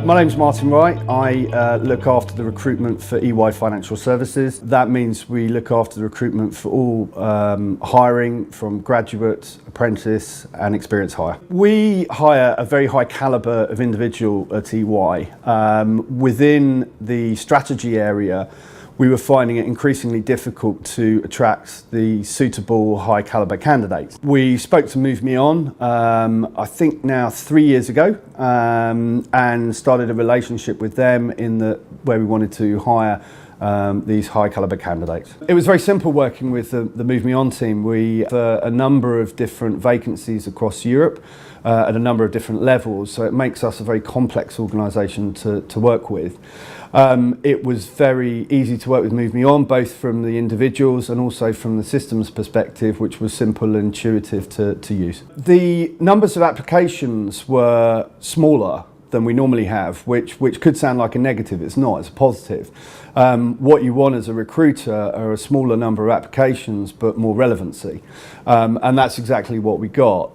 My name's Martin Wright. I look after the recruitment for EY Financial Services. That means we look after the recruitment for all hiring from graduate, apprentice and experienced hire. We hire a very high calibre of individual at EY. Within the strategy area, we were finding it increasingly difficult to attract the suitable high calibre candidates. We spoke to Move Me On, I think now 3 years ago, and started a relationship with them where we wanted to hire these high calibre candidates. It was very simple working with the Move Me On team. We have a number of different vacancies across Europe at a number of different levels, so it makes us a very complex organisation to work with. It was very easy to work with Move Me On, both from the individuals and also from the systems perspective, which was simple and intuitive to use. The numbers of applications were smaller than we normally have, which could sound like a negative. It's not, it's a positive. What you want as a recruiter are a smaller number of applications but more relevancy, and that's exactly what we got.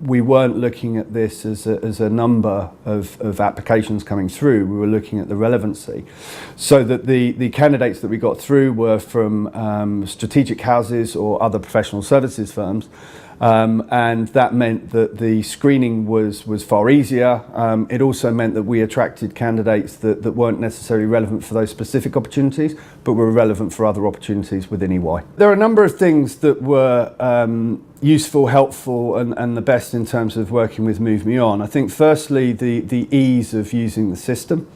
We weren't looking at this as a number of applications coming through. We were looking at the relevancy, so that the candidates that we got through were from strategic houses or other professional services firms. And that meant that the screening was far easier. It also meant that we attracted candidates that weren't necessarily relevant for those specific opportunities, but were relevant for other opportunities within EY. There are a number of things that were useful, helpful, and the best in terms of working with Move Me On. I think firstly, the ease of using the system.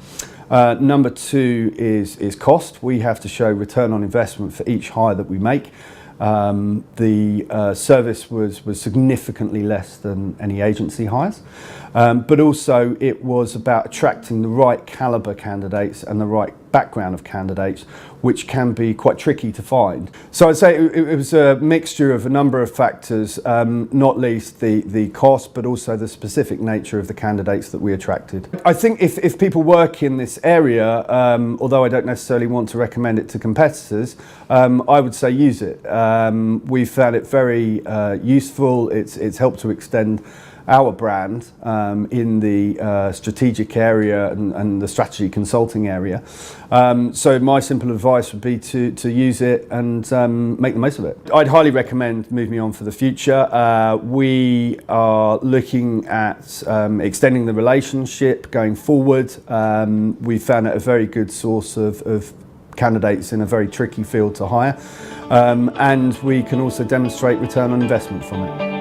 Number two is cost. We have to show return on investment for each hire that we make. The service was significantly less than any agency hires, but also it was about attracting the right calibre candidates and the right background of candidates, which can be quite tricky to find. So I'd say it was a mixture of a number of factors, not least the cost, but also the specific nature of the candidates that we attracted. I think if people work in this area, although I don't necessarily want to recommend it to competitors, I would say use it. We've found it very useful. It's helped to extend our brand in the strategic area and the strategy consulting area. So my simple advice would be to use it and make the most of it. I'd highly recommend Move Me On for the future. We are looking at extending the relationship going forward. We found it a very good source of candidates in a very tricky field to hire, and we can also demonstrate return on investment from it.